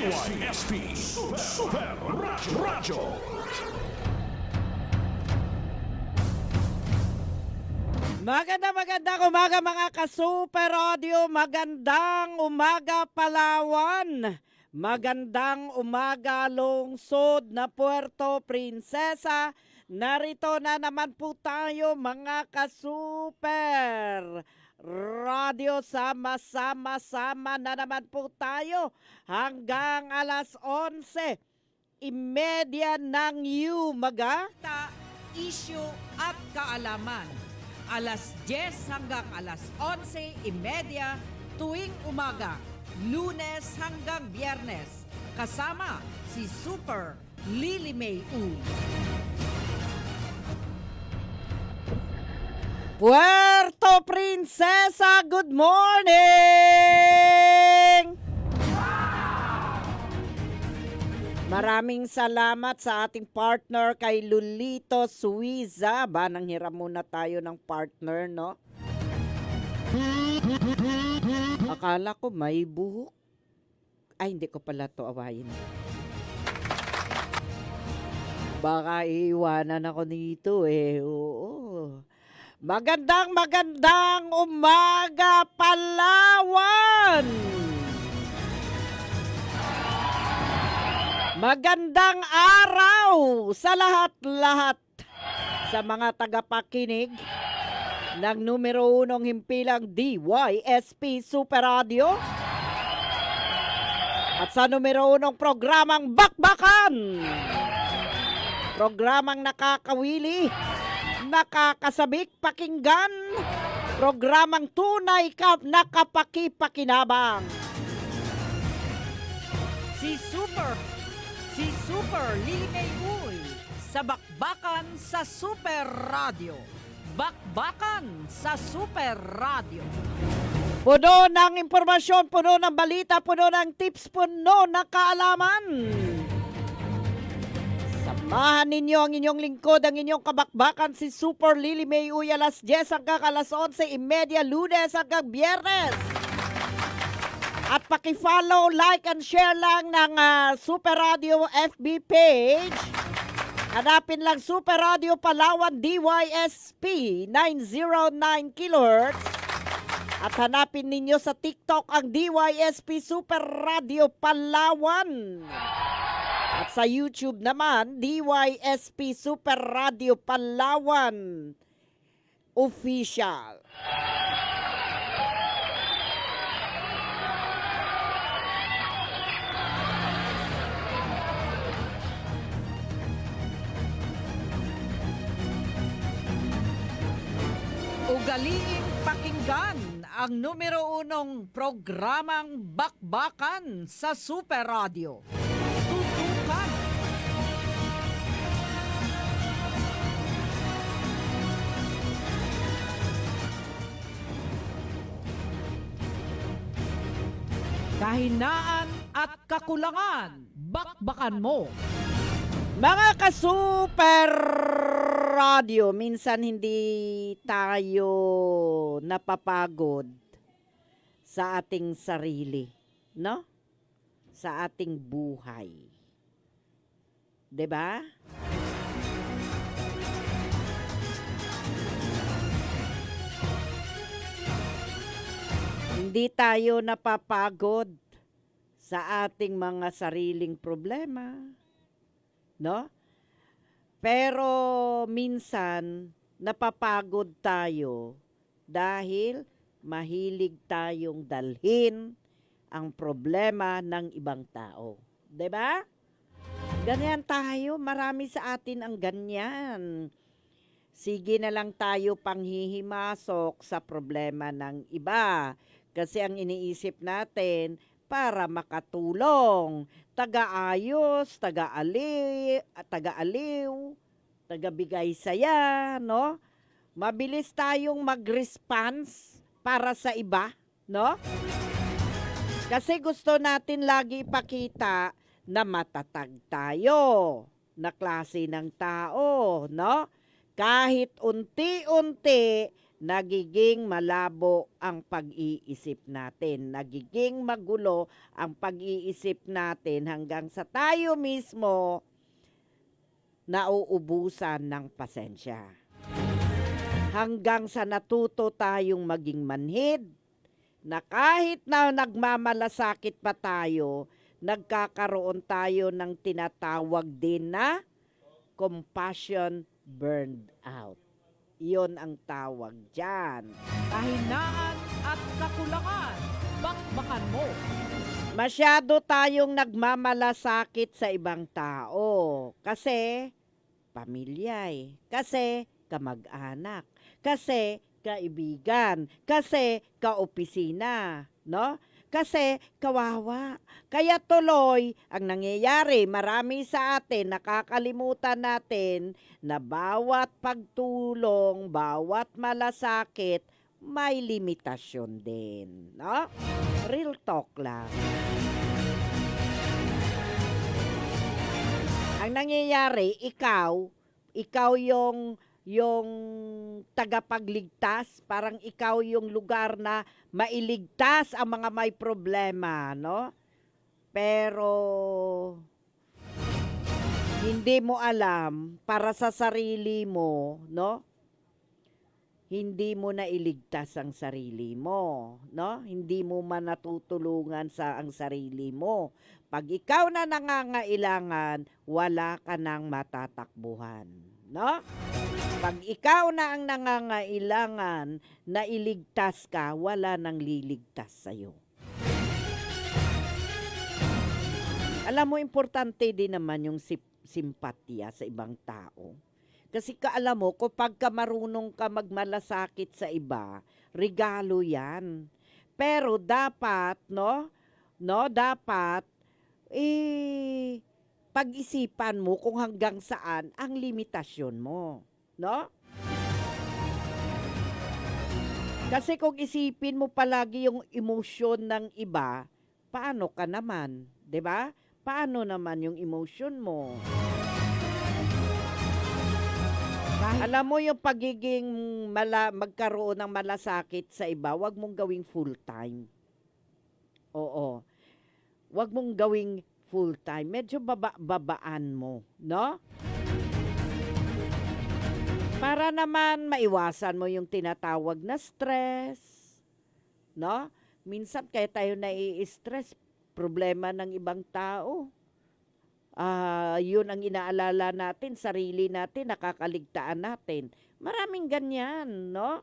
DYSP Super Radyo. Magandang umaga mga ka-Super Audio. Magandang umaga Palawan. Magandang umaga lungsod na Puerto Princesa. Narito na naman po tayo mga ka-Super Radio. Sama-sama na naman po tayo hanggang alas 11:30 ng umaga. Issue at kaalaman. Alas 10 hanggang alas 11:30 tuwing umaga, Lunes hanggang Biyernes. Kasama si Super Lily May Uy. Puerto Princesa, good morning! Maraming salamat sa ating partner kay Lulito Suiza. Nang hiram muna tayo ng partner, no? Akala ko may buhok. Ay, hindi ko pala to awayin. Baka iiwanan ako nito eh. Oo. Magandang umaga, Palawan! Magandang araw sa lahat-lahat sa mga tagapakinig ng numero 1 himpilang DYSP Super Radio at sa numero 1 programang Bakbakan. Programang nakakawili, nakakasabik pakinggan, programang tunay nakapakipakinabang. Si Super Lily May Uy sa Bakbakan sa Super Radio. Bakbakan sa Super Radio. Puno ng impormasyon, puno ng balita, puno ng tips, puno ng kaalaman. Samahan ninyo ang inyong lingkod, ang inyong kabakbakan si Super Lily May Uy alas 10 hanggang alas 11:30 Lunes hanggang Biyernes. At paki-follow, like, and share lang ng Super Radio FB page. Hanapin lang Super Radio Palawan DYSP 909 kHz. At hanapin ninyo sa TikTok ang DYSP Super Radio Palawan. At sa YouTube naman, DYSP Super Radio Palawan Official. Ugaliing pakinggan ang numero 1 programang Bakbakan sa Super Radio. Tutukan. Kahinaan at kakulangan, bakbakan mo. Mga ka-Super Radio, minsan hindi tayo napapagod sa ating sarili, no? Sa ating buhay. 'Di ba? Hindi tayo napapagod sa ating mga sariling problema, no? Pero minsan napapagod tayo dahil mahilig tayong dalhin ang problema ng ibang tao. 'Di ba? Ganyan tayo, marami sa atin ang ganyan. Sige na lang tayo panghihimasok sa problema ng iba kasi ang iniisip natin para makatulong, taga-ayos, taga-aliw, taga-bigay saya, no? Mabilis tayong mag-response para sa iba, no? Kasi gusto natin lagi ipakita na matatag tayo, na klase ng tao, no? Kahit unti-unti nagiging malabo ang pag-iisip natin. Nagiging magulo ang pag-iisip natin hanggang sa tayo mismo nauubusan ng pasensya. Hanggang sa natuto tayong maging manhid, na kahit na nagmamalasakit pa tayo, nagkakaroon tayo ng tinatawag din na compassion burned out. Iyon ang tawag dyan. Kahinaan at kakulangan, bakbakan mo. Masyado tayong nagmamalasakit sa ibang tao. Kasi pamilya eh. Kasi kamag-anak. Kasi kaibigan. Kasi kaopisina. No? Kasi kawawa. Kaya tuloy, ang nangyayari, marami sa atin, nakakalimutan natin na bawat pagtulong, bawat malasakit, may limitasyon din. No? Real talk lang. Ang nangyayari, ikaw yung tagapagligtas, parang ikaw yung lugar na mailigtas ang mga may problema, no? Pero hindi mo alam para sa sarili mo, no? Hindi mo na iligtas ang sarili mo, no? Hindi mo man natutulungan sa ang sarili mo. Pag ikaw na nangangailangan, wala ka nang matatakbuhan, no? Pag ikaw na ang nangangailangan na iligtas ka, wala nang liligtas sa'yo. Alam mo, importante din naman yung simpatya sa ibang tao. Kasi alam mo, kapag ka marunong ka magmalasakit sa iba, regalo yan. Pero dapat, dapat, pag-isipan mo kung hanggang saan ang limitasyon mo. No? Kasi kung isipin mo palagi yung emosyon ng iba, paano ka naman? 'Di ba? Paano naman yung emosyon mo? Alam mo yung pagiging magkaroon ng malasakit sa iba, wag mong gawing full time. Oo. Wag mong gawing full time. Medyo babaan mo, no? Para naman maiwasan mo yung tinatawag na stress, no? Minsan kaya tayo nai-stress, problema ng ibang tao. Yun ang inaalala natin, sarili natin, nakakaligtaan natin. Maraming ganyan, no?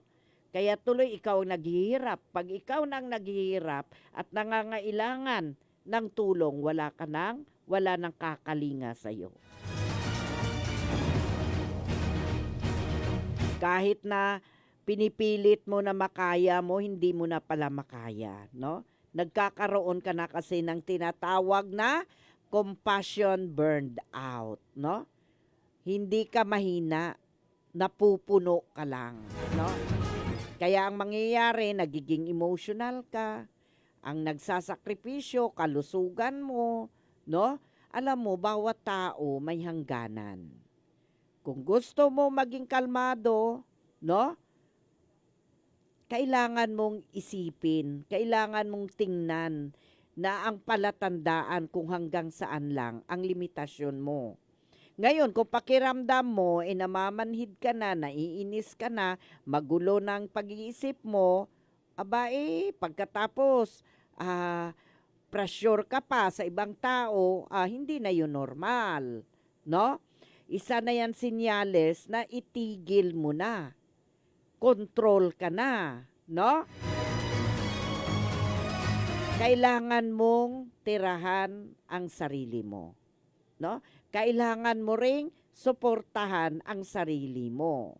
Kaya tuloy ikaw ang naghihirap. Pag ikaw nang naghihirap at nangangailangan ng tulong, wala nang kakalinga sa'yo. Kahit na pinipilit mo na makaya mo, hindi mo na pala makaya, no? Nagkakaroon ka na kasi ng tinatawag na compassion burned out, no? Hindi ka mahina, napupuno ka lang, no? Kaya ang mangyayari, nagiging emotional ka, ang nagsasakripisyo, kalusugan mo, no? Alam mo, bawat tao may hangganan. Kung gusto mo maging kalmado, no? Kailangan mong isipin, kailangan mong tingnan na ang palatandaan kung hanggang saan lang ang limitasyon mo. Ngayon, kung pakiramdam mo, namamanhid ka na, naiinis ka na, magulo ng pag-iisip mo, pagkatapos, pressure ka pa sa ibang tao, hindi na yun normal, no? Isa na yan sinyales na itigil mo na. Control ka na, no? Kailangan mong tirahan ang sarili mo, no? Kailangan mo ring suportahan ang sarili mo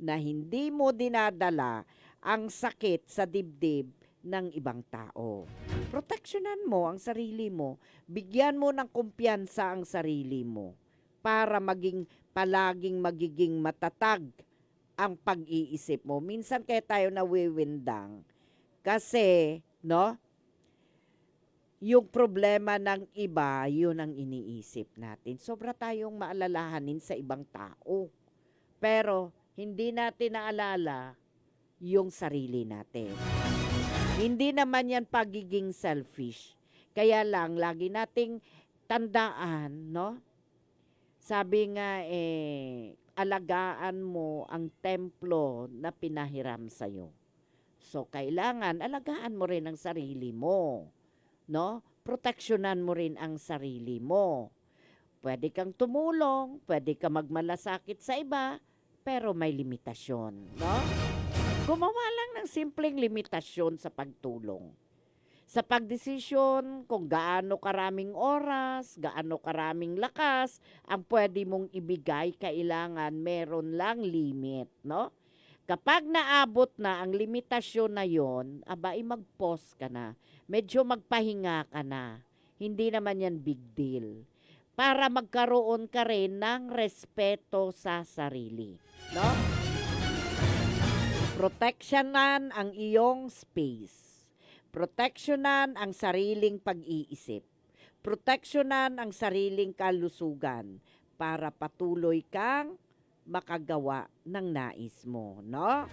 na hindi mo dinadala ang sakit sa dibdib ng ibang tao. Proteksyonan mo ang sarili mo. Bigyan mo ng kumpiyansa ang sarili mo para palaging magiging matatag ang pag-iisip mo. Minsan kaya tayo nawiwindang kasi, no? Yung problema ng iba, yun ang iniisip natin. Sobra tayong maalalahanin sa ibang tao. Pero hindi natin naalala yung sarili natin. Hindi naman yan pagiging selfish. Kaya lang, lagi nating tandaan, no? Sabi nga alagaan mo ang templo na pinahiram sa'yo. So, kailangan alagaan mo rin ang sarili mo, no? Proteksyonan mo rin ang sarili mo. Pwede kang tumulong, pwede ka magmalasakit sa iba, pero may limitasyon, no? Gumawa lang ng simpleng limitasyon sa pagtulong. Sa pagdesisyon kung gaano karaming oras, gaano karaming lakas ang pwede mong ibigay, kailangan meron lang limit, no? Kapag naabot na ang limitasyon na yon, abay mag-pause ka na. Medyo magpahinga ka na. Hindi naman yan big deal. Para magkaroon ka rin ng respeto sa sarili, no? Proteksyonan ang iyong space. Proteksyonan ang sariling pag-iisip. Proteksyonan ang sariling kalusugan para patuloy kang makagawa ng nais mo, no?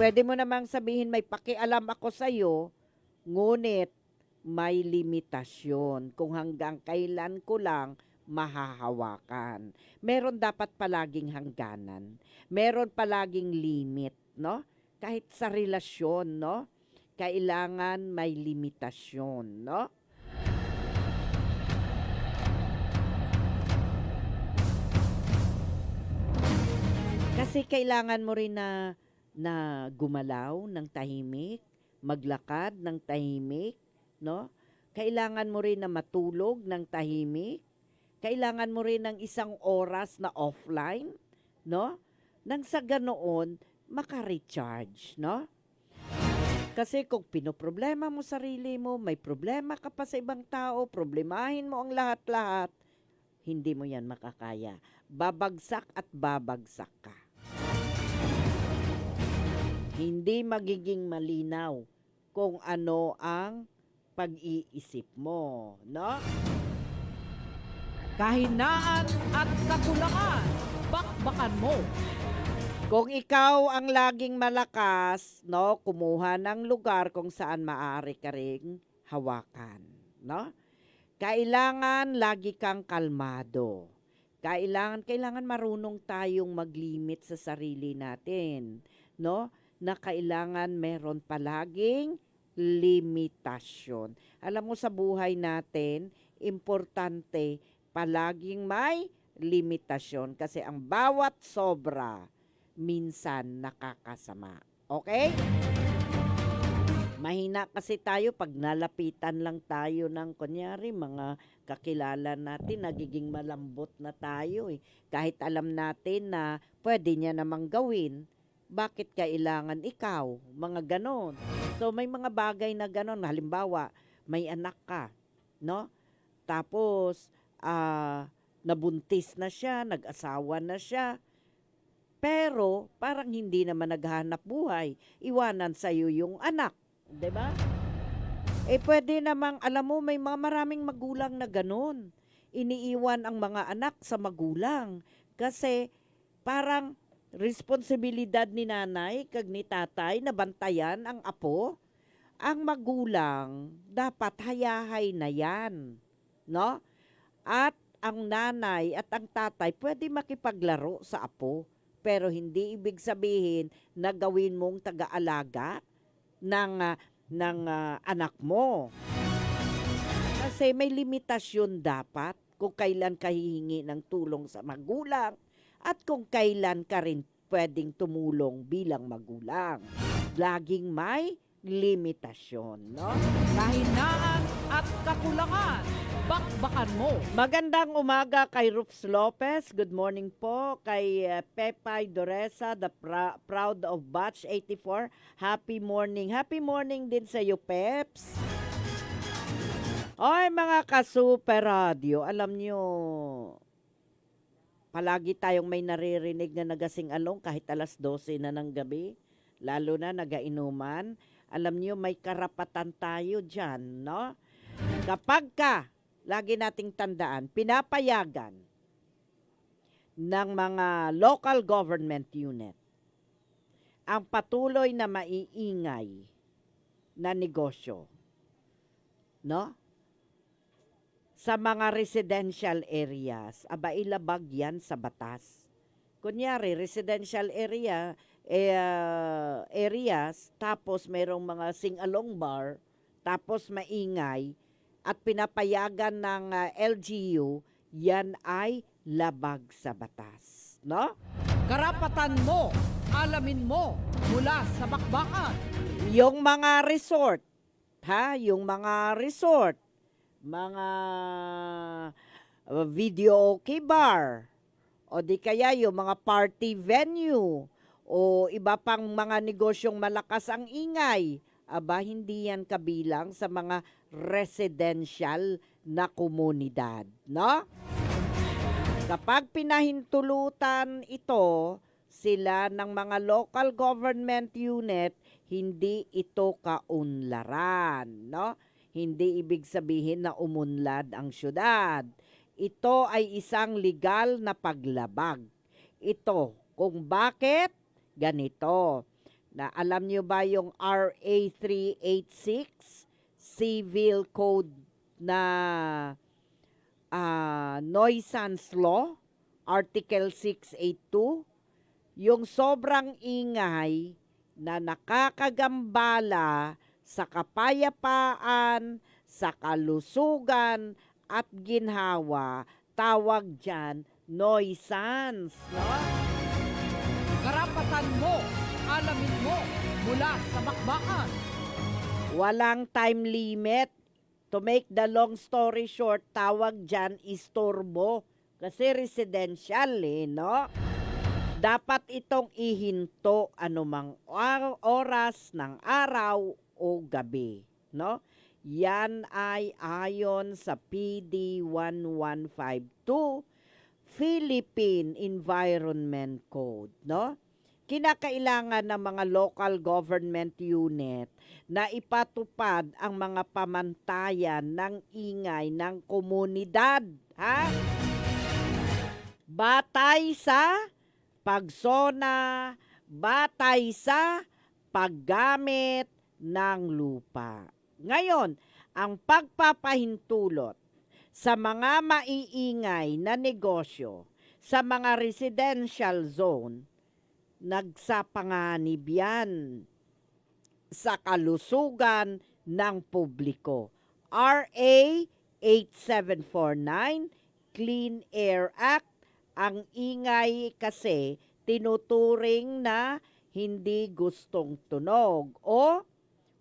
Pwede mo namang sabihin may pakialam ako sa'yo, ngunit may limitasyon kung hanggang kailan ko lang mahahawakan. Meron dapat palaging hangganan. Meron palaging limit, no? Kahit sa relasyon, no? Kailangan may limitasyon, no? Kasi kailangan mo rin na gumalaw ng tahimik, maglakad ng tahimik, no? Kailangan mo rin na matulog ng tahimik. Kailangan mo rin ng isang oras na offline, no? Nang sa ganoon, maka-recharge, no? Kasi kung pinoproblema mo sarili mo, may problema ka pa sa ibang tao, problemahin mo ang lahat-lahat, hindi mo yan makakaya. Babagsak at babagsak ka. Hindi magiging malinaw kung ano ang pag-iisip mo, no? Kahinaan at kakulangan, bakbakan mo. Kung ikaw ang laging malakas, no, kumuha ng lugar kung saan maaari ka ring hawakan, no? Kailangan lagi kang kalmado. Kailangan marunong tayong maglimit sa sarili natin, no? Na kailangan meron palaging limitasyon. Alam mo sa buhay natin, importante palaging may limitasyon kasi ang bawat sobra minsan nakakasama. Okay? Mahina kasi tayo pag nalapitan lang tayo ng kunyari mga kakilala natin, nagiging malambot na tayo eh. Kahit alam natin na pwede niya namang gawin, bakit kailangan ikaw? Mga ganon. So may mga bagay na ganon. Halimbawa, may anak ka, no? Tapos, nabuntis na siya, nag-asawa na siya. Pero, parang hindi naman naghahanap buhay. Iwanan sa'yo yung anak. 'Di ba? Pwede namang, alam mo, may mga maraming magulang na ganun. Iniiwan ang mga anak sa magulang. Kasi, parang responsibilidad ni nanay kag ni tatay na bantayan ang apo. Ang magulang, dapat hayahay na yan. No? At ang nanay at ang tatay pwede makipaglaro sa apo. Pero hindi ibig sabihin na gawin mong taga-alaga ng anak mo. Kasi may limitasyon dapat kung kailan ka hihingi ng tulong sa magulang at kung kailan ka rin pwedeng tumulong bilang magulang. Laging may limitasyon, no? Kahinaan at kakulangan, bakbakan mo. Magandang umaga kay Rups Lopez. Good morning po kay Pepay Doresa, the proud of Batch 84. Happy morning. Happy morning din sa iyo, Peps. Oy, mga ka-super radio, alam nyo, palagi tayong may naririnig na nagasing-along kahit alas 12 na ng gabi, lalo na nagainuman. Alam nyo, may karapatan tayo dyan, no? Kapag ka, lagi nating tandaan, pinapayagan ng mga local government unit ang patuloy na maiingay na negosyo, no? Sa mga residential areas, aba ilabag yan sa batas. Kunyari, residential areas, tapos mayroong mga sing-along bar, tapos maingay, at pinapayagan ng LGU, yan ay labag sa batas, no? Karapatan mo, alamin mo mula sa bakbakan. Yung mga resort, mga video okay bar, o di kaya yung mga party venue, o iba pang mga negosyong malakas ang ingay, aba hindi yan kabilang sa mga residential na komunidad, no? Kapag pinahintulutan ito sila ng mga local government unit, hindi ito kaunlaran, no? Hindi ibig sabihin na umunlad ang syudad. Ito ay isang legal na paglabag. Ito, kung bakit, ganito. Na alam nyo ba yung RA 386 Civil Code na Nuisance Law, Article 682, yung sobrang ingay na nakakagambala sa kapayapaan, sa kalusugan at ginhawa, tawag dyan nuisance, no? Karapatan mo, alamin mo mula sa bakbakan. Walang time limit. To make the long story short, tawag dyan istorbo. Kasi residential no? Dapat itong ihinto anumang oras ng araw o gabi, no? Yan ay ayon sa PD 1152 Philippine Environment Code, no? Kinakailangan ng mga local government unit na ipatupad ang mga pamantayan ng ingay ng komunidad, ha? Batay sa pagsona, batay sa paggamit ng lupa. Ngayon, ang pagpapahintulot sa mga maiingay na negosyo sa mga residential zone, nagsapanganib yan sa kalusugan ng publiko. RA 8749, Clean Air Act, ang ingay kasi tinuturing na hindi gustong tunog o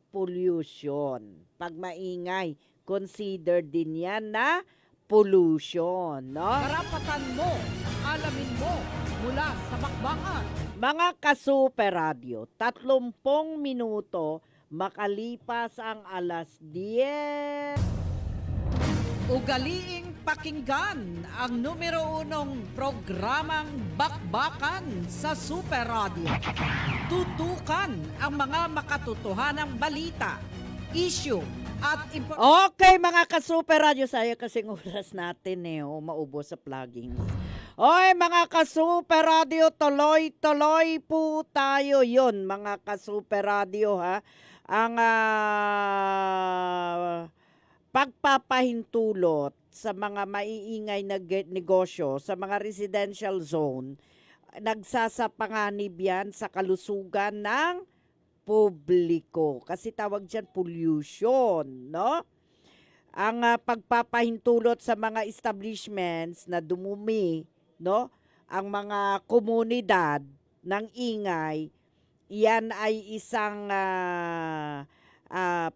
pollution. Pag maingay, consider din yan na pollution, no? Karapatan mo, alamin mo mula sa bakbakan. Mga ka-Super Radio, 30 minuto makalipas ang alas 10. Ugaliing pakinggan ang numero 1 programang Bakbakan sa Super Radio. Tutukan ang mga makatotohanang balita, issue at Okay mga ka-Super Radio, sayo kasing oras natin maubos sa plugging. Oy mga ka-Super Radio, tuloy-tuloy po tayo yun mga ka-Super Radio ha. Ang pagpapahintulot sa mga maiingay na negosyo sa mga residential zone, nagsasapanganib yan sa kalusugan ng publiko. Kasi tawag dyan pollution, no? Ang pagpapahintulot sa mga establishments na dumumi, no? Ang mga komunidad ng ingay, yan ay isang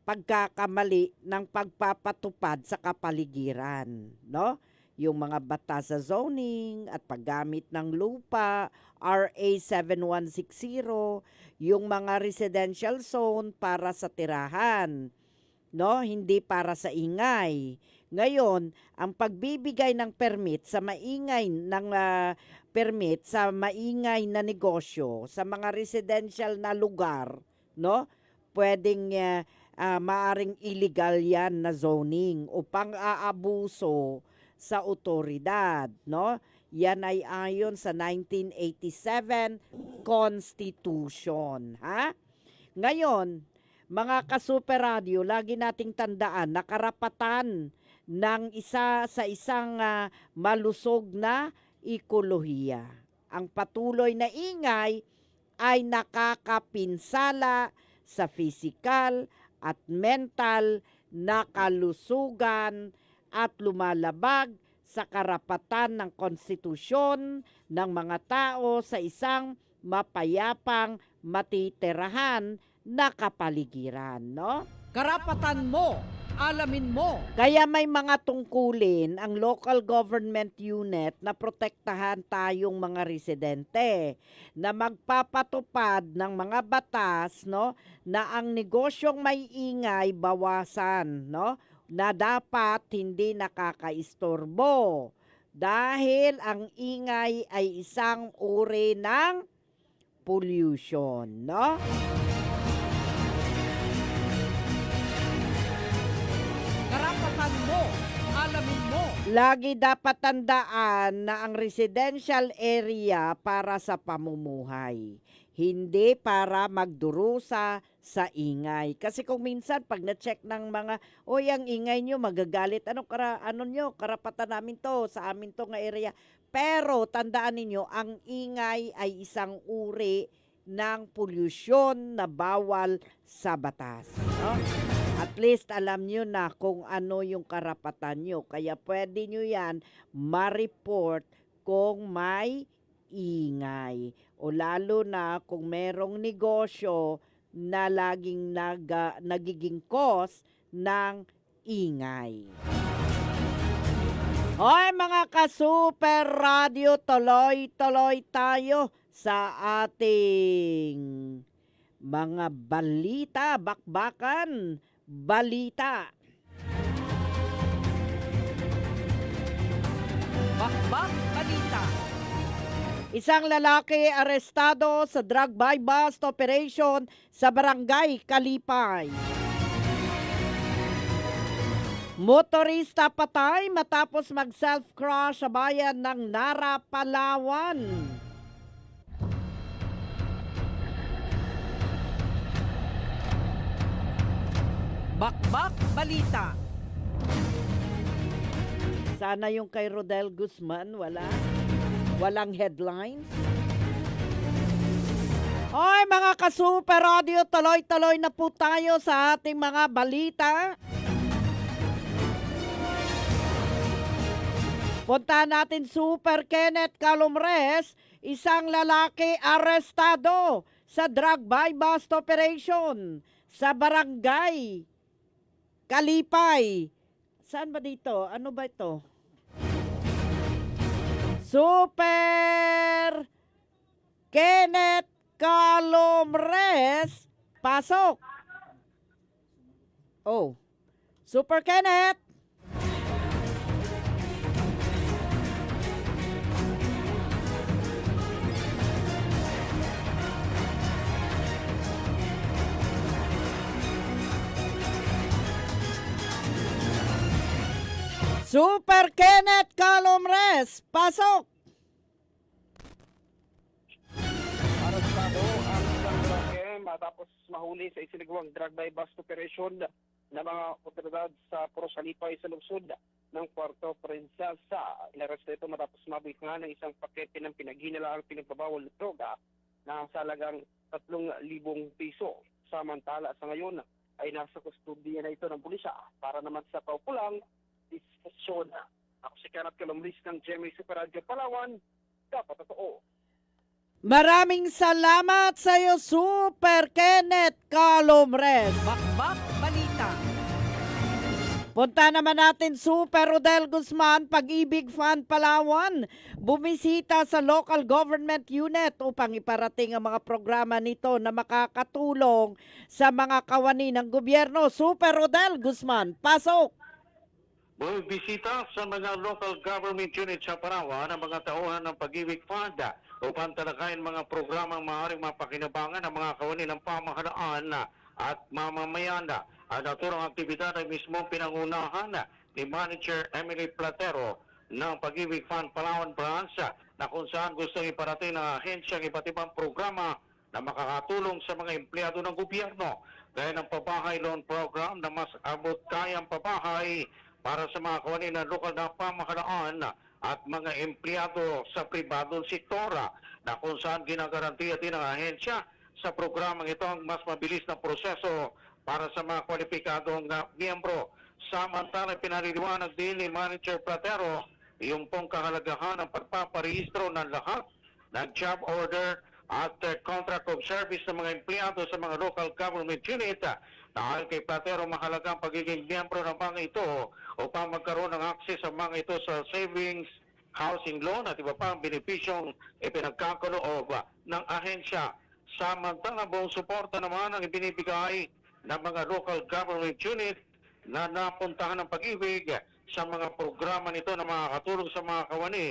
pagkakamali ng pagpapatupad sa kapaligiran, no? Yung mga batas sa zoning at paggamit ng lupa, RA 7160, yung mga residential zone para sa tirahan, no? Hindi para sa ingay. Ngayon, ang pagbibigay ng permit sa maingay na negosyo sa mga residential na lugar, no? Pwedeng maaring illegal yan na zoning o pang-aabuso sa otoridad, no? Yan ay ayon sa 1987 Constitution. Ha? Ngayon, mga ka-Super Radio, lagi nating tandaan na karapatan ng isa sa isang malusog na ekolohiya. Ang patuloy na ingay ay nakakapinsala sa pisikal at mental na kalusugan at lumalabag sa karapatan ng konstitusyon ng mga tao sa isang mapayapang matitirahan na kapaligiran, no? Karapatan mo, alamin mo. Kaya may mga tungkulin ang local government unit na protektahan tayong mga residente, na magpapatupad ng mga batas, no, na ang negosyong may ingay bawasan, no, na dapat hindi nakakaistorbo dahil ang ingay ay isang uri ng pollution, no? Karapatan mo, alamin mo. Lagi dapat tandaan na ang residential area para sa pamumuhay, hindi para magdurusa sa ingay. Kasi kung minsan pag na-check ng mga, oy, ang ingay nyo, magagalit. Ano nyo, karapatan namin to, sa amin to nga area. Pero tandaan ninyo, ang ingay ay isang uri ng pollution na bawal sa batas. No? At least alam nyo na kung ano yung karapatan nyo. Kaya pwede nyo yan ma-report kung may ingay. O lalo na kung merong negosyo na laging nagiging cause ng ingay. Hoy mga ka-Super Radio, tuloy-tuloy tayo sa ating mga balita, bakbakan, balita. Bakbak balita. Isang lalaki arestado sa drug buy-bust operation sa Barangay Kalipay. Motorista patay matapos mag-self-crush sa bayan ng Nara, Palawan. Bakbak balita. Sana yung kay Rodel Guzman, walang headline. Hoy mga ka-Super Radio, tuloy-tuloy na po tayo sa ating mga balita. Punta natin Super Kenneth Calumres, isang lalaki arestado sa drug buy-bust operation sa Barangay Kalipay. Saan ba dito? Ano ba ito? Super Kenneth Calumres, pasok. Oh, Super Kenneth. Super Kenneth Calumres, pasok! Arestado ang isang lalaki matapos mahuli sa isinagawang drug buy-bust operation ng mga otoridad sa Porosalipay sa lungsod ng Puerto Princesa. Inaresto ito matapos mabigyan ng isang pakete ng pinaghinalaang pinagbabawal na droga na halagang 3,000 piso. Samantala sa ngayon ay nasa kustodiya na ito ng pulisya para naman sa paukulang diskusyon. Ako si Kenneth Calumres ng GMA Super Radio Palawan. Dapat totoo. Maraming salamat sa iyo, Super Kenneth Calumres. Bakbak balita. Punta naman natin Super Rodel Guzman, Pag-ibig Fund Palawan. Bumisita sa local government unit upang iparating ang mga programa nito na makakatulong sa mga kawani ng gobyerno. Super Rodel Guzman, pasok! Bumisita sa mga local government units sa Palawan ang mga tauhan ng Pag-ibig Fund upang talakayin mga programang maaaring mapakinabangan ng mga kawani ng pamahalaan at mamamayan. Ang naturang aktibidad ay mismo pinangunahan ni Manager Emily Platero ng Pag-ibig Fund Palawan Branch na kung saan gustong iparating ng ahensya ang iba't ibang programa na makakatulong sa mga empleyado ng gobyerno gaya ng pabahay loan program na mas abot kayang pabahay para sa mga kawani ng lokal na pamahalaan at mga empleyado sa pribadong sektora na kung saan ginagarantiya din ng ahensya sa programang ito ang mas mabilis na proseso para sa mga kwalipikadong miyembro. Samantala, pinaliliwanag din ni Manager Platero yung pong kahalagahan ng pagpaparehistro ng lahat ng job order at contract of service ng mga empleyado sa mga local government unit. Dahil kay Platero, mahalagang pagiging miyembro ng mga ito upang magkaroon ng access sa mga ito sa savings, housing loan at iba pang benepisyong ipinagkakaloob ng ahensya. Samantala, buong suporta naman ang ibinibigay ng mga local government unit na napuntahan ng Pag-ibig sa mga programa nito na makakatulong sa mga kawani,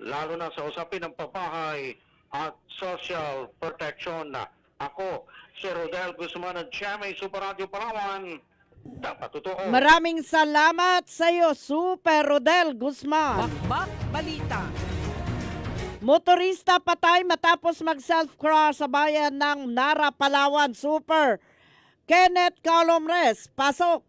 lalo na sa usapin ng pabahay at social protection. Ako, si Rodel Guzman ng GMA Super Radio Palawan. Dapat totoo. Maraming salamat sa iyo, Super Rodel Guzman. Bakbak Balita. Motorista patay matapos mag-self-crash sa bayan ng Nara, Palawan. Super Kenneth Calomres, pasok.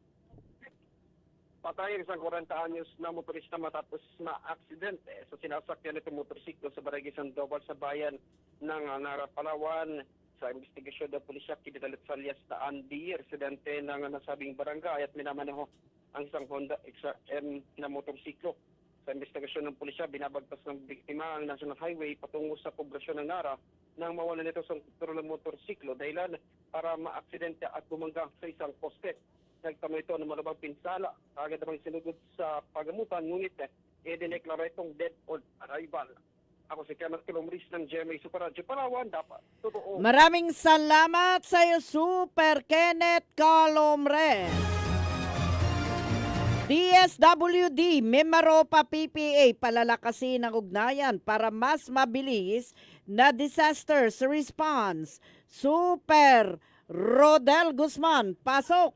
Patay ang isang 40 anyos na motorista matapos na-aksidente sa sinasakyan nitong motorsiklo sa Barangay Sandoval sa bayan ng Nara, Palawan. Sa investigasyon ng pulisya, kinidalit sa alias na Andy, residente ng nasabing barangay at minamaneho ang isang Honda XRM na motorsiklo. Sa investigasyon ng pulisya, binabagtas ng biktima ang National Highway patungo sa poblasyon ng Nara nang mawalan nito sa kontrol ng motorsiklo dahilan para maaksidente at bumangga sa isang poste. Nagtama ito ng malabang pinsala, agad namang sinugod sa pagamutan, ngunit dineklara itong dead on arrival. Ako si Kenneth Calomres ng GMA Super Radio Palawan, dapat totoo. Maraming salamat sa iyo, Super Kenneth Calomres. DSWD, Mimaropa PPA, palalakasin ang ugnayan para mas mabilis na disasters response. Super Rodel Guzman, pasok.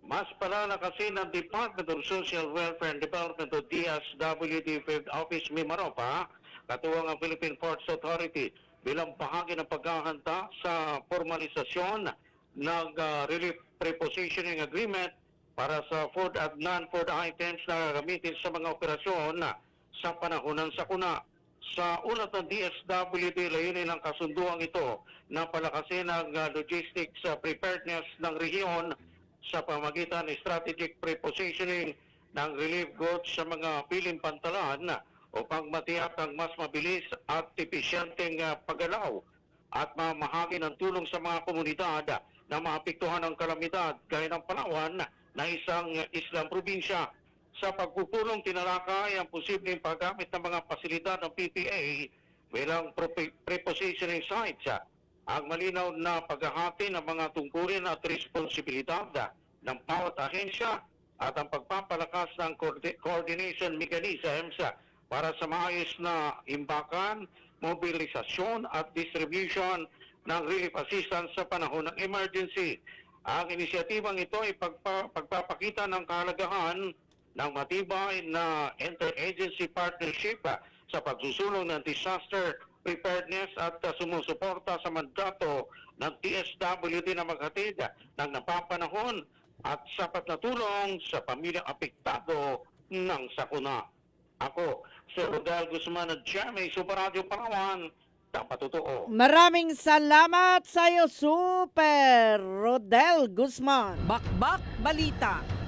Mas palalakasin ng Department of Social Welfare and Development o DSWD Field Office Mimaropa, katuwang ang Philippine Ports Authority bilang bahagi ng paghahanda sa formalisasyon ng Relief Prepositioning Agreement para sa food at non-food items na gagamitin sa mga operasyon sa panahon ng sakuna. Sa ulat ng DSWD, layunin ng kasunduang ito na palakasin ang logistics preparedness ng rehiyon sa pamagitan ng strategic prepositioning ng relief goods sa mga piling pantalan upang matiyak ang mas mabilis at episyenteng paggalaw at mamahagi ng tulong sa mga komunidad na maapektuhan ng kalamidad gaya ng Palawan na isang islang probinsya. Sa pagpupulong tinalakay ang posibleng paggamit ng mga pasilidad ng PPA bilang prepositioning sites, ang malinaw na paghahati ng mga tungkulin at responsibilidad ng bawat ahensya at ang pagpapalakas ng coordination mechanisms para sa maayos na imbakan, mobilisasyon at distribution ng relief assistance sa panahon ng emergency. Ang inisyatibang ito ay pagpapakita ng kahalagahan ng matibay na interagency partnership sa pagsusulong ng disaster preparedness at sumusuporta sa mandato ng DSWD na maghatid ng napapanahon at sapat na tulong sa pamilyang apektado ng sakuna. Ako, si Rodel Guzman ng GMA Super Radio Palawan, dapat totoo. Maraming salamat sa iyo, Super Rodel Guzman. Bakbak Balita.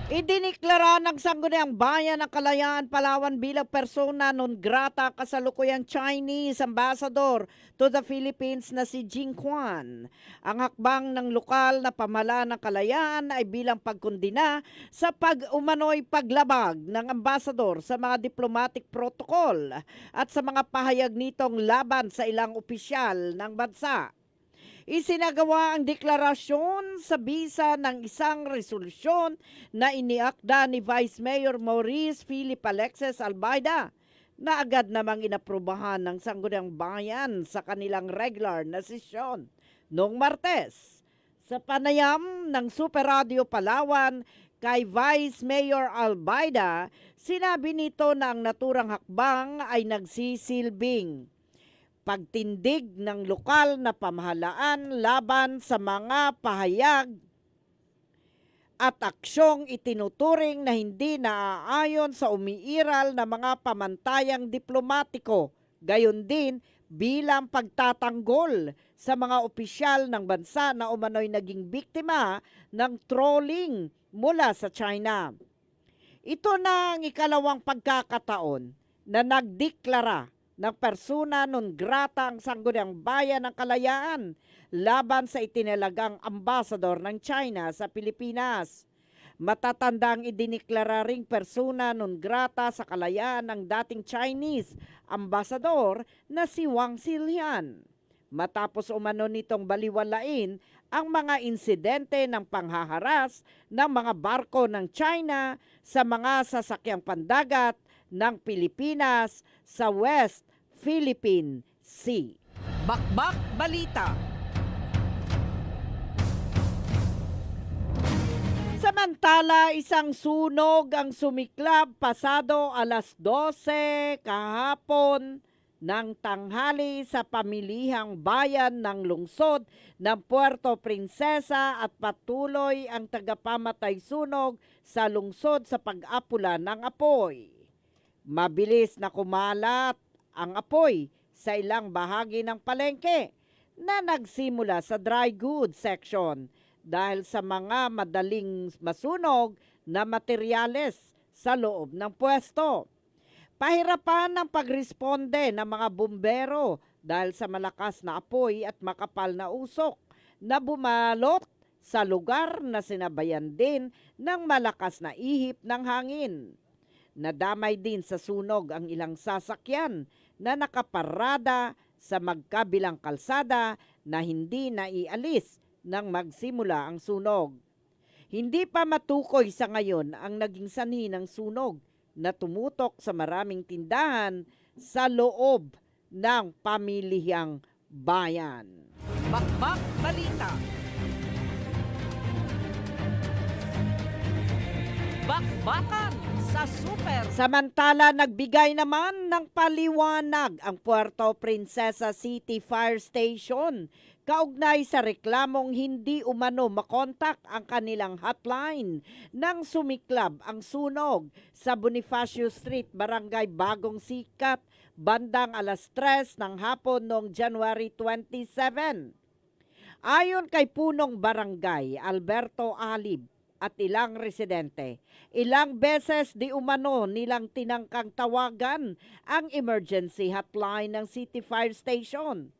Idiniklara ng Sangguniang Bayan ng Kalayaan, Palawan bilang persona non grata kasalukuyang Chinese ambassador to the Philippines na si Jing Quan. Ang hakbang ng lokal na pamahalaan ng Kalayaan ay bilang pagkundina sa pag-umano'y paglabag ng ambassador sa mga diplomatic protocol at sa mga pahayag nitong laban sa ilang opisyal ng bansa. Isinagawa ang deklarasyon sa bisa ng isang resolusyon na iniakda ni Vice Mayor Maurice Philip Alexis Albaida na agad namang inaprubahan ng Sangguniang Bayan sa kanilang regular na sesyon noong Martes. Sa panayam ng Super Radio Palawan kay Vice Mayor Albaida, sinabi nito na ang naturang hakbang ay nagsisilbing pagtindig ng lokal na pamahalaan laban sa mga pahayag at aksyong itinuturing na hindi naaayon sa umiiral na mga pamantayang diplomatiko, gayon din bilang pagtatanggol sa mga opisyal ng bansa na umano'y naging biktima ng trolling mula sa China. Ito na ang ikalawang pagkakataon na nagdeklara ng persona non grata ang Sangguniang Bayan ng Kalayaan laban sa itinalagang ambasador ng China sa Pilipinas. Matatandang idineklara ring persona non grata sa kalayaan ng dating Chinese ambasador na si Wang Xilian. Matapos umano nitong baliwalain ang mga insidente ng panghaharas ng mga barko ng China sa mga sasakyang pandagat ng Pilipinas sa West Philippine Sea. Bakbak Balita. Samantala, isang sunog ang sumiklab pasado alas 12 kahapon ng tanghali sa pamilihang bayan ng lungsod ng Puerto Princesa at patuloy ang tagapamatay sunog sa lungsod sa pag-apula ng apoy. Mabilis na kumalat ang apoy sa ilang bahagi ng palengke na nagsimula sa dry goods section dahil sa mga madaling masunog na materyales sa loob ng pwesto. Pahirapan ng pagresponde ng mga bumbero dahil sa malakas na apoy at makapal na usok na bumalot sa lugar na sinabayan din ng malakas na ihip ng hangin. Nadamay din sa sunog ang ilang sasakyan na nakaparada sa magkabilang kalsada na hindi naialis nang magsimula ang sunog. Hindi pa matukoy sa ngayon ang naging sanhi ng sunog na tumutok sa maraming tindahan sa loob ng pamilihang bayan. Bakbak Balita. Bakbakan sa super. Samantala, nagbigay naman ng paliwanag ang Puerto Princesa City Fire Station kaugnay sa reklamong hindi umano makontak ang kanilang hotline nang sumiklab ang sunog sa Bonifacio Street, Barangay Bagong Sikat, bandang alas 3 ng hapon noong January 27. Ayon kay punong barangay Alberto Alib at ilang residente, ilang beses di umano nilang tinangkang tawagan ang emergency hotline ng City Fire Station.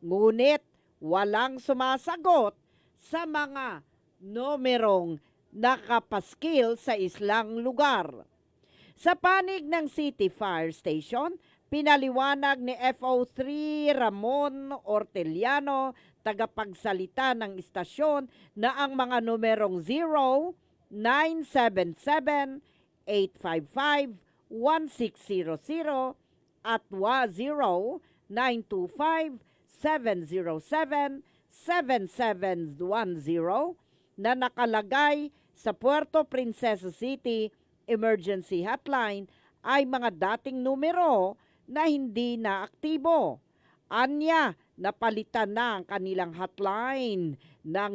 Ngunit walang sumasagot sa mga numerong nakapaskil sa islang lugar. Sa panig ng City Fire Station, pinaliwanag ni FO3 Ramon Orteliano, tagapagsalita ng istasyon, na ang mga numerong 0977-855-1600 at 0925-707-7710 na nakalagay sa Puerto Princesa City Emergency Hotline ay mga dating numero na hindi na aktibo. Anya, napalitan na ang kanilang hotline ng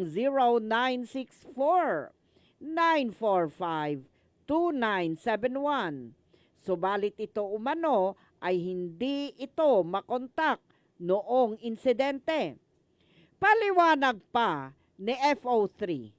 0964-945-2971. Subalit ito umano ay hindi ito makontak noong insidente. Paliwanag pa ni FO3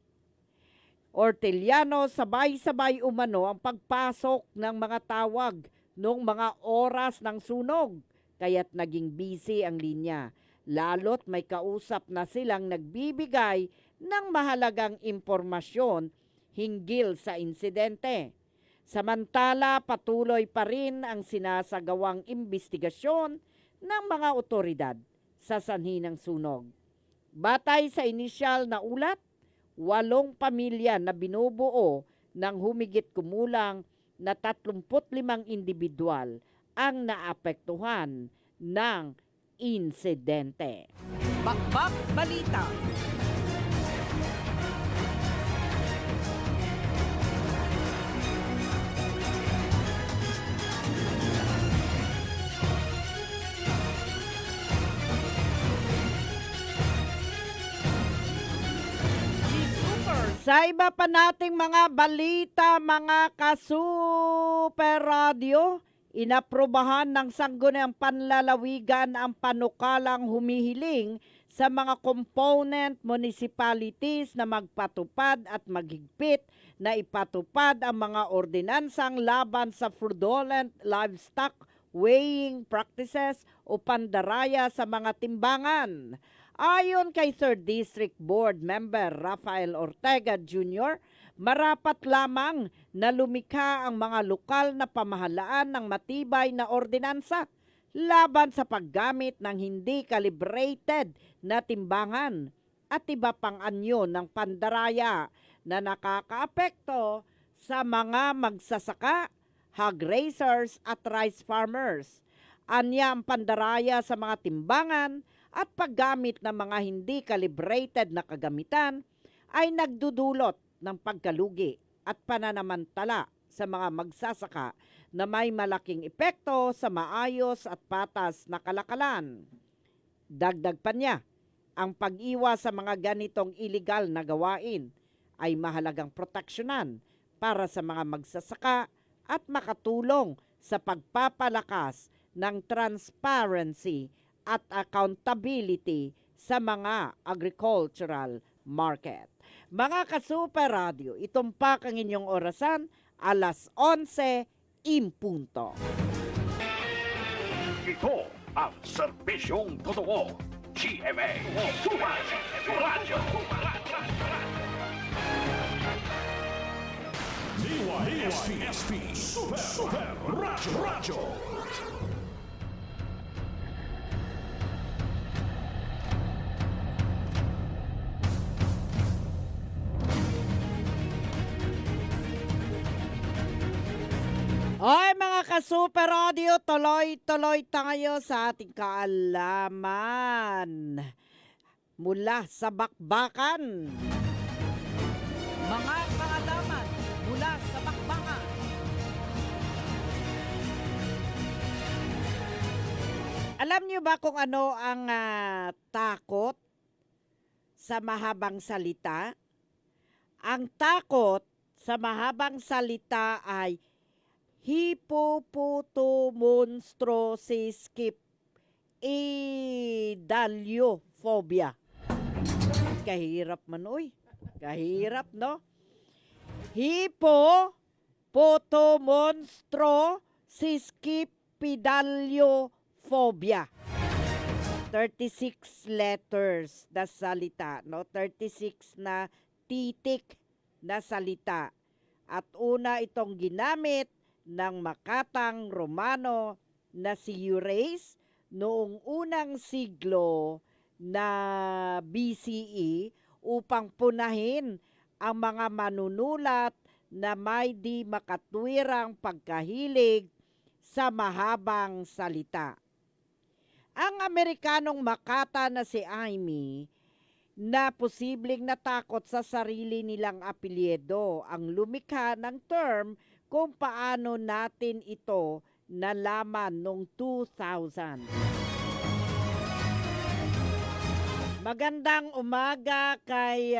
Orteliano, sabay-sabay umano ang pagpasok ng mga tawag noong mga oras ng sunog, kaya't naging busy ang linya. Lalo't may kausap na silang nagbibigay ng mahalagang impormasyon hinggil sa insidente. Samantala, patuloy pa rin ang sinasagawang imbestigasyon ng mga otoridad sa sanhi ng sunog. Batay sa inisyal na ulat, 8 pamilya na binubuo ng humigit kumulang na 35 individual ang naapektuhan ng insidente. Bakbak Balita. Sa iba pa nating mga balita, mga ka-Super Radio, inaprubahan ng Sangguniang Panlalawigan ang panukalang humihiling sa mga component municipalities na magpatupad at maghigpit na ipatupad ang mga ordinansang laban sa fraudulent livestock weighing practices o pandaraya sa mga timbangan. Ayon kay 3rd District Board Member Rafael Ortega Jr., marapat lamang na lumikha ang mga lokal na pamahalaan ng matibay na ordinansa laban sa paggamit ng hindi calibrated na timbangan at iba pang anyo ng pandaraya na nakakaapekto sa mga magsasaka, hog raisers at rice farmers. Anya ang pandaraya sa mga timbangan at paggamit ng mga hindi calibrated na kagamitan ay nagdudulot ng pagkalugi at pananamantala sa mga magsasaka na may malaking epekto sa maayos at patas na kalakalan. Dagdag pa niya, ang pag-iwas sa mga ganitong iligal na gawain ay mahalagang proteksyonan para sa mga magsasaka at makatulong sa pagpapalakas ng transparency at accountability sa mga agricultural market. Mga ka-Super Radio, itumpak ang inyong orasan, alas 11:00 impunto. Ito ang serbisyong totoo. GMA Super Radio. DYSP Super Radio. Oy mga ka-Super Radio, tuloy-tuloy tayo sa ating kaalaman mula sa bakbakan. Mga kaalaman mula sa bakbakan. Alam niyo ba kung ano ang takot sa mahabang salita? Ang takot sa mahabang salita ay hippopotomonstrosis-idaliophobia. Kahirap man, uy. Kahirap, no? Hippopotomonstrosis-idaliophobia. 36 letters na salita, no? 36 na titik na salita. At una itong ginamit ng makatang Romano na si Eurace noong unang siglo na BCE upang punahin ang mga manunulat na may di makatwirang pagkahilig sa mahabang salita. Ang Amerikanong makata na si Amy na posibleng natakot sa sarili nilang apelyido ang lumikha ng term kung paano natin ito nalaman noong 2000. Magandang umaga kay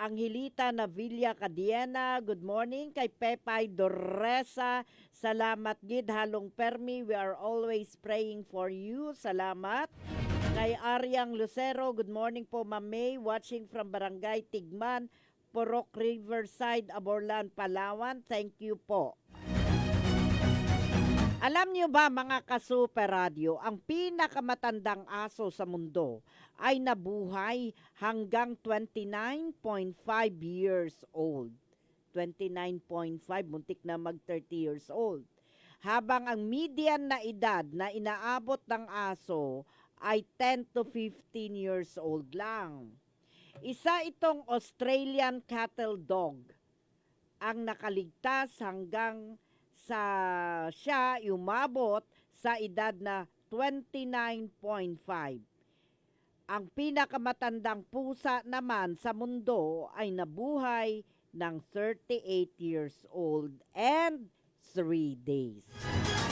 Angelita Navilla Cadiena. Good morning kay Pepay Doresa. Salamat gid halong permi. We are always praying for you. Salamat. Kay Aryang Lucero. Good morning po Ma'am May. Watching from Barangay Tigman, Porok Riverside, Aborlan, Palawan. Thank you po. Alam niyo ba mga ka-Super Radio, ang pinakamatandang aso sa mundo ay nabuhay hanggang 29.5 years old. 29.5, muntik na mag 30 years old. Habang ang median na edad na inaabot ng aso ay 10 to 15 years old lang. Isa itong Australian cattle dog ang nakaligtas hanggang sa siya umabot sa edad na 29.5. Ang pinakamatandang pusa naman sa mundo ay nabuhay ng 38 years old and 3 days.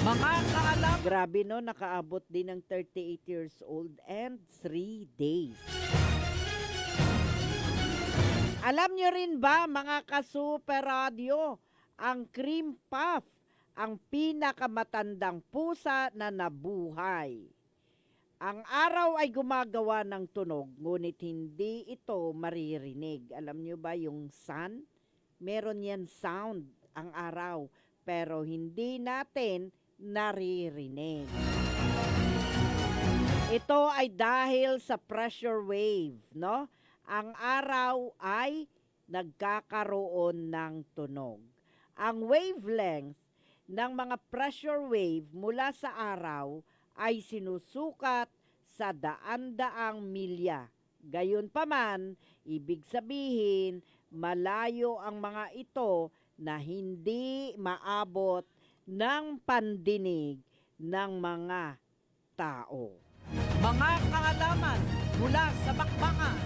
Mga kaalaman. Grabe no, nakaabot din ng 38 years old and 3 days. Alam nyo rin ba, mga ka-super radio, ang cream puff, ang pinakamatandang pusa na nabuhay. Ang araw ay gumagawa ng tunog, ngunit hindi ito maririnig. Alam nyo ba yung sun? Meron yan sound ang araw, pero hindi natin naririnig. Ito ay dahil sa pressure wave, no? Ang araw ay nagkakaroon ng tunog. Ang wavelength ng mga pressure wave mula sa araw ay sinusukat sa daan-daang milya. Gayunpaman, ibig sabihin, malayo ang mga ito na hindi maabot ng pandinig ng mga tao. Mga kaalaman mula sa bakbakan.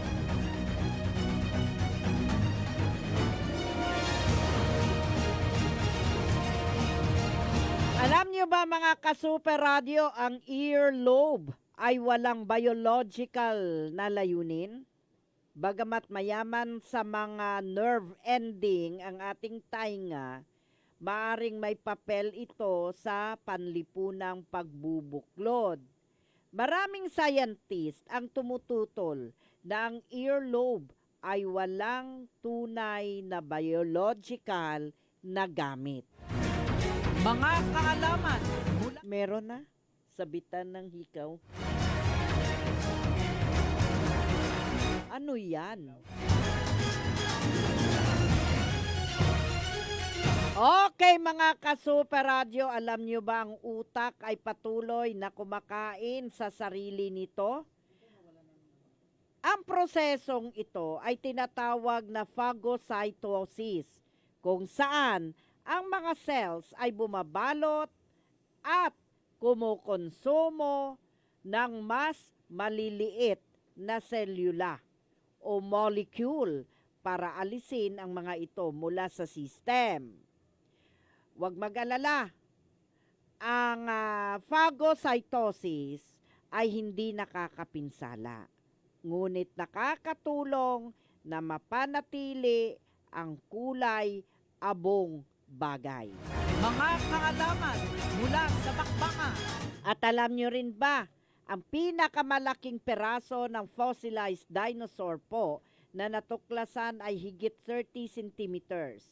Alam niyo ba, mga ka-super radio, ang earlobe ay walang biological na layunin? Bagamat mayaman sa mga nerve ending ang ating tainga, maaring may papel ito sa panlipunang pagbubuklod. Maraming scientist ang tumututol na ang earlobe ay walang tunay na biological na gamit. Mga kaalaman mula Meron na, sabitan ng hikaw. Ano yan? Okay, mga ka-super radio, alam nyo ba ang utak ay patuloy na kumakain sa sarili nito? Ang prosesong ito ay tinatawag na phagocytosis, kung saan ang mga cells ay bumabalot at kumukonsumo ng mas maliliit na selula o molecule para alisin ang mga ito mula sa system. Huwag mag-alala, ang phagocytosis ay hindi nakakapinsala, ngunit nakakatulong na mapanatili ang kulay abong bagay. mga kaalaman mula sa bakbakan. At alam nyo rin ba, ang pinakamalaking peraso ng fossilized dinosaur po na natuklasan ay higit 30 centimeters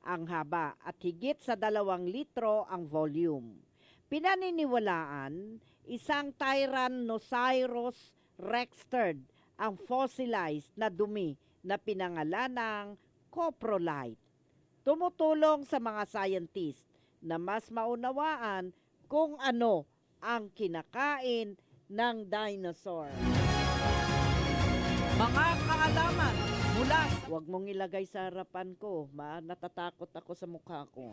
ang haba at higit sa 2 litro ang volume. Pinaniniwalaan, isang Tyrannosaurus rexter ang fossilized na dumi na pinangalanang coprolite. Tumutulong sa mga scientist na mas maunawaan kung ano ang kinakain ng dinosaur. Mga kaalaman mula sa Huwag mong ilagay sa harapan ko, natatakot ako sa mukha ko.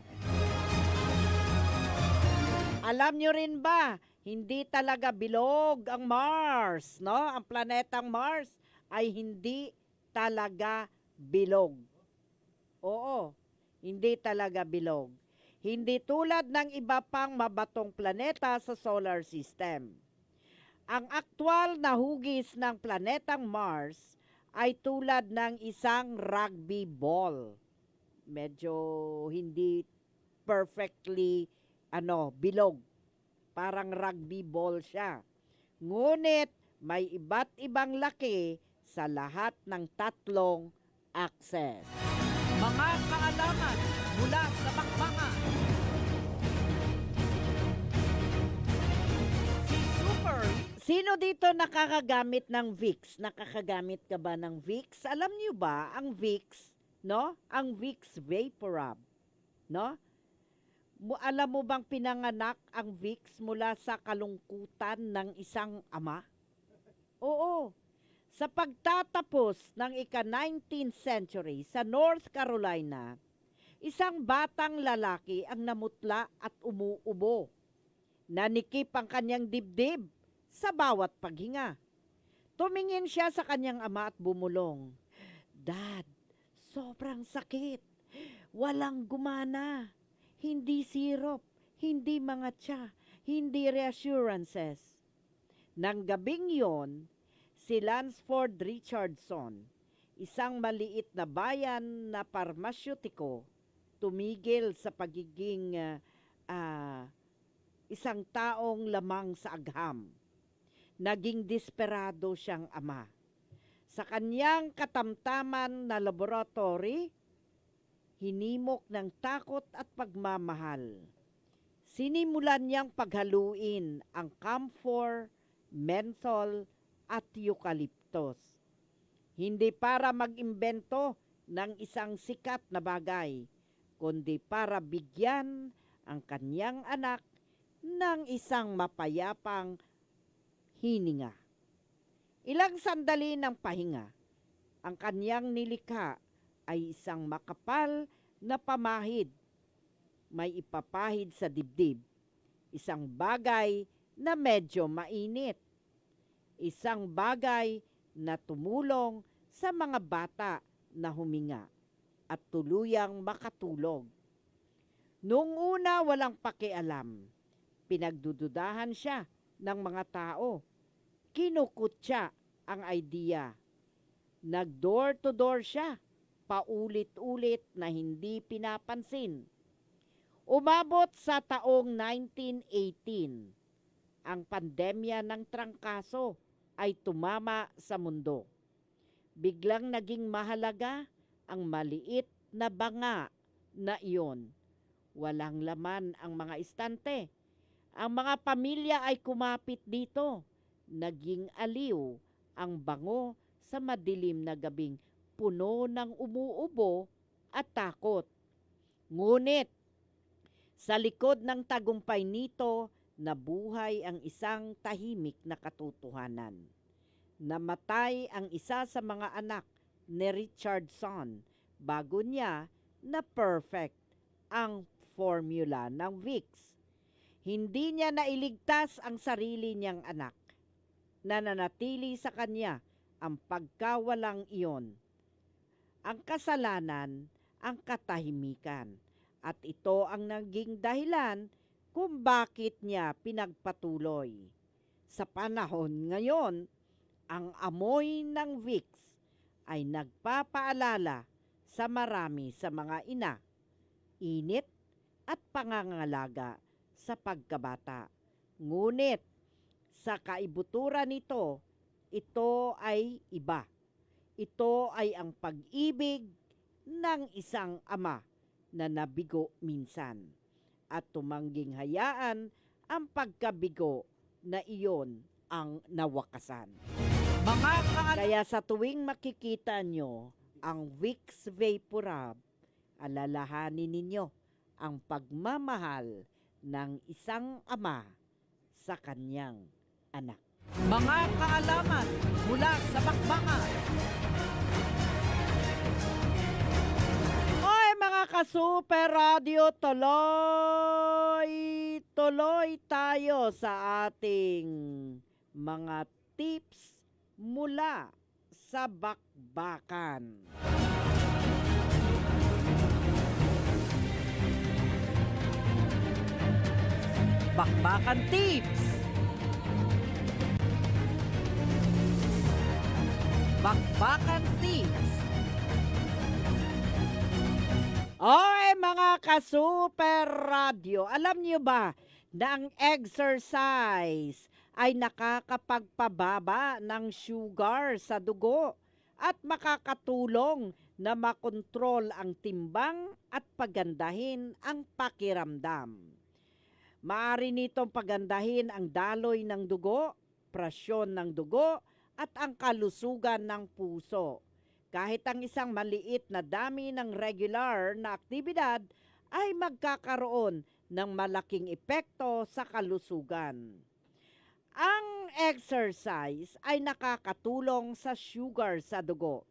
Alam nyo rin ba, hindi talaga bilog ang Mars, no? Ang planetang Mars ay hindi talaga bilog. Oo, hindi talaga bilog. Hindi tulad ng iba pang mabatong planeta sa solar system. Ang aktwal na hugis ng planetang Mars ay tulad ng isang rugby ball. Medyo hindi perfectly bilog. Parang rugby ball siya. Ngunit may iba't ibang laki sa lahat ng 3 axes. mga kaalaman mula sa bakbakan. Si Super Sino dito nakakagamit ng Vicks? Nakakagamit ka ba ng Vicks? Alam niyo ba ang Vicks, no? Ang Vicks Vaporub, no? Alam mo bang pinanganak ang Vicks mula sa kalungkutan ng isang ama? Oo. Sa pagtatapos ng ika-19th century sa North Carolina, isang batang lalaki ang namutla at umuubo. Nanikip ang kanyang dibdib sa bawat paghinga. Tumingin siya sa kanyang ama at bumulong. Dad, sobrang sakit. Walang gumana. Hindi syrup, hindi mga tsa, hindi reassurances. Nang gabing yon, si Lansford Richardson, isang maliit na bayan na parmasyutiko, tumigil sa pagiging isang taong lamang sa agham. Naging desperado siyang ama. Sa kanyang katamtaman na laboratory, hinimok ng takot at pagmamahal. Sinimulan niyang paghaluin ang camphor, menthol at eucalyptus. Hindi para mag-imbento ng isang sikat na bagay, kundi para bigyan ang kanyang anak ng isang mapayapang hininga. Ilang sandali ng pahinga, ang kanyang nilikha ay isang makapal na pamahid. May ipapahid sa dibdib, isang bagay na medyo mainit, isang bagay na tumulong sa mga bata na huminga at tuluyang makatulog. Noong una walang pakialam, pinagdududahan siya ng mga tao. Kinukutya ang idea. Nag-door to door siya, paulit-ulit na hindi pinapansin. Umabot sa taong 1918, ang pandemya ng trangkaso ay tumama sa mundo. Biglang naging mahalaga ang maliit na banga na iyon. Walang laman ang mga istante. Ang mga pamilya ay kumapit dito. Naging aliw ang bango sa madilim na gabing puno ng umuubo at takot. Ngunit sa likod ng tagumpay nito, nabuhay ang isang tahimik na katotohanan. Namatay ang isa sa mga anak ni Richardson bago niya na perfect ang formula ng Vicks. Hindi niya nailigtas ang sarili niyang anak. Nananatili sa kanya ang pagkawalang iyon. Ang kasalanan, ang katahimikan. At ito ang naging dahilan kung bakit niya pinagpatuloy. Sa panahon ngayon, ang amoy ng Vicks ay nagpapaalala sa marami sa mga ina, init at pangangalaga sa pagkabata. Ngunit sa kaibuturan nito, ito ay iba. Ito ay ang pag-ibig ng isang ama na nabigo minsan at tumangging hayaan ang pagkabigo na iyon ang nawakasan. Kaya sa tuwing makikita nyo ang Vicks Vaporub, alalahanin ninyo ang pagmamahal ng isang ama sa kanyang anak. Mga kaalaman mula sa bakbakan. Oy mga ka-Super Radio, tuloy tayo sa ating mga tips mula sa bakbakan. Bakbakan tips. Bakbakan tips. Oy mga ka-Super Radio, alam niyo ba na ang exercise ay nakakapagpababa ng sugar sa dugo at makakatulong na makontrol ang timbang at pagandahin ang pakiramdam. Maaari nitong pagandahin ang daloy ng dugo, presyon ng dugo at ang kalusugan ng puso. Kahit ang isang maliit na dami ng regular na aktibidad ay magkakaroon ng malaking epekto sa kalusugan. Ang exercise ay nakakatulong sa sugar sa dugo.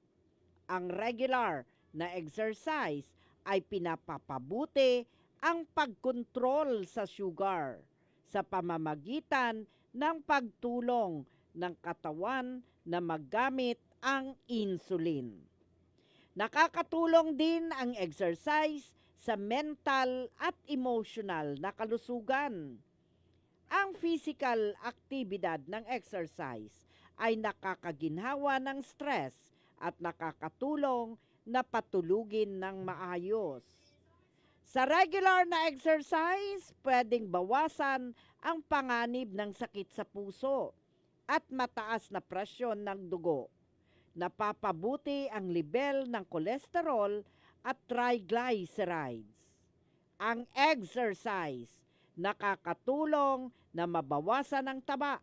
Ang regular na exercise ay pinapapabuti ang pagkontrol sa sugar sa pamamagitan ng pagtulong ng katawan na maggamit ang insulin. Nakakatulong din ang exercise sa mental at emotional na kalusugan. Ang physical aktibidad ng exercise ay nakakaginhawa ng stress at nakakatulong na patulugin ng maayos. Sa regular na exercise, pwedeng bawasan ang panganib ng sakit sa puso at mataas na presyon ng dugo. Napapabuti ang level ng kolesterol at triglycerides. Ang exercise nakakatulong na mabawasan ang taba,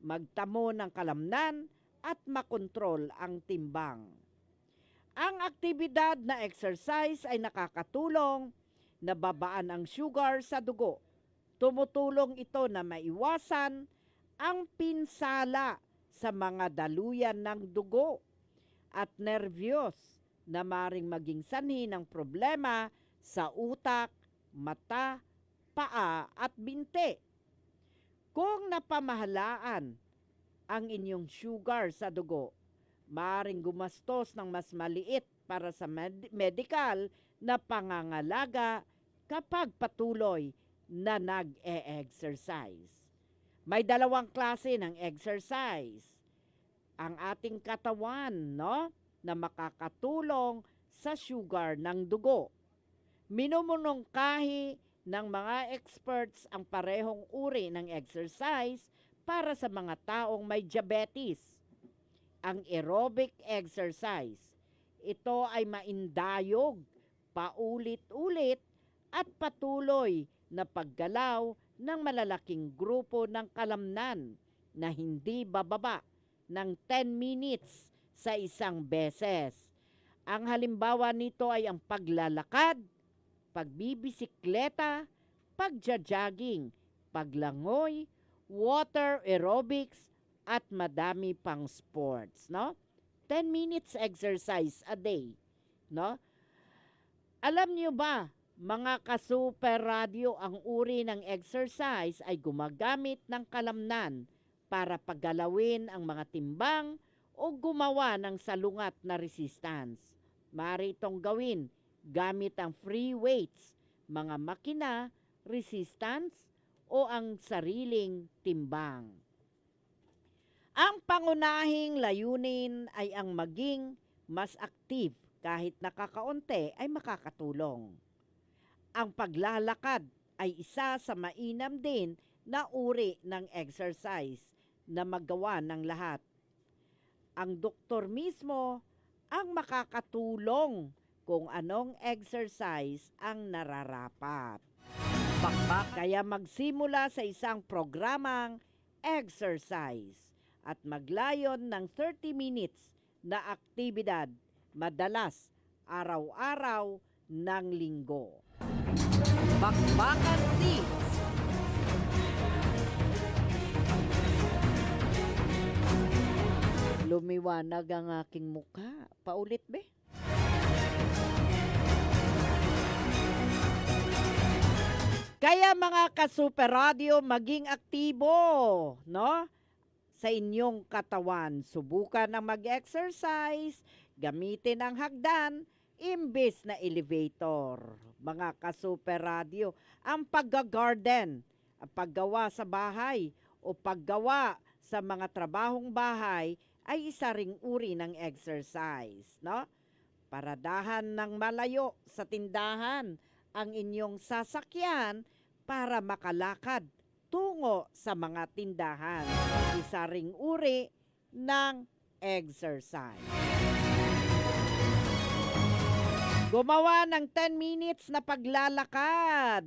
magtamo ng kalamnan at makontrol ang timbang. Ang aktibidad na exercise ay nakakatulong na babaan ang sugar sa dugo. Tumutulong ito na maiwasan ang pinsala sa mga daluyan ng dugo at nervyos na maring maging sanhi ng problema sa utak, mata, paa at binti. Kung napamahalaan ang inyong sugar sa dugo, maring gumastos ng mas maliit para sa medical na pangangalaga kapag patuloy na nag-e-exercise. May dalawang klase ng exercise. Ang ating katawan, no, na makakatulong sa sugar ng dugo. Minumunongkahi ng mga experts ang parehong uri ng exercise para sa mga taong may diabetes. Ang aerobic exercise, ito ay maindayog, paulit-ulit at patuloy na paggalaw ng malalaking grupo ng kalamnan na hindi bababa ng 10 minutes sa isang beses. Ang halimbawa nito ay ang paglalakad, pagbibisikleta, pagja-jogging, paglangoy, water aerobics, at madami pang sports, no? 10 minutes exercise a day, no? Alam niyo ba, mga ka-super radio, ang uri ng exercise ay gumagamit ng kalamnan para paggalawin ang mga timbang o gumawa ng salungat na resistance. Maaari itong gawin gamit ang free weights, mga makina, resistance, o ang sariling timbang. Ang pangunahing layunin ay ang maging mas active kahit nakakaunti ay makakatulong. Ang paglalakad ay isa sa mainam din na uri ng exercise na magawa ng lahat. Ang doktor mismo ang makakatulong kung anong exercise ang nararapat. Kaya magsimula sa isang programang exercise at maglayon ng 30 minutes na aktibidad madalas araw-araw ng linggo. Bakbakan Tips. Lumiwanag ang aking mukha. Paulit be? Kaya mga ka-super radio, maging aktibo, no? Sa inyong katawan, subukan na mag-exercise, gamitin ang hagdan, imbes na elevator. Mga ka-super radio, ang pagga-garden, ang paggawa sa bahay o paggawa sa mga trabahong bahay ay isa ring uri ng exercise, no? Paradahan ng malayo sa tindahan ang inyong sasakyan para makalakad tungo sa mga tindahan. Isa ring uri ng exercise. Gumawa ng 10 minutes na paglalakad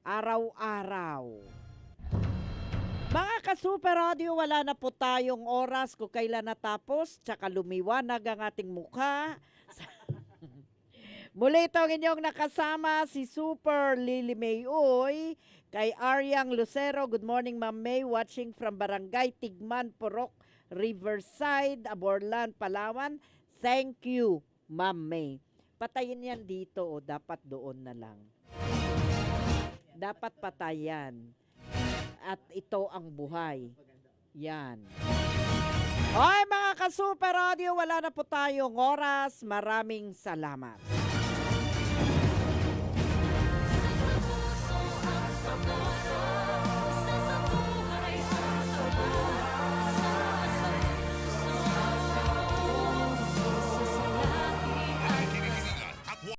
araw-araw. Mga ka-super radio, wala na po tayong oras kung kailan natapos, tsaka lumiwanag ang ating mukha. Muli ito ang inyong nakasama, si Super Lily May Uy, kay Aryang Lucero. Good morning, Ma'am May, watching from Barangay Tigman, Purok, Riverside, Aborlan, Palawan. Thank you, Ma'am May. Patayin yan dito o dapat doon na lang. Dapat patayan. At ito ang buhay. Yan. Hoy mga ka-super radio, wala na po tayong oras. Maraming salamat.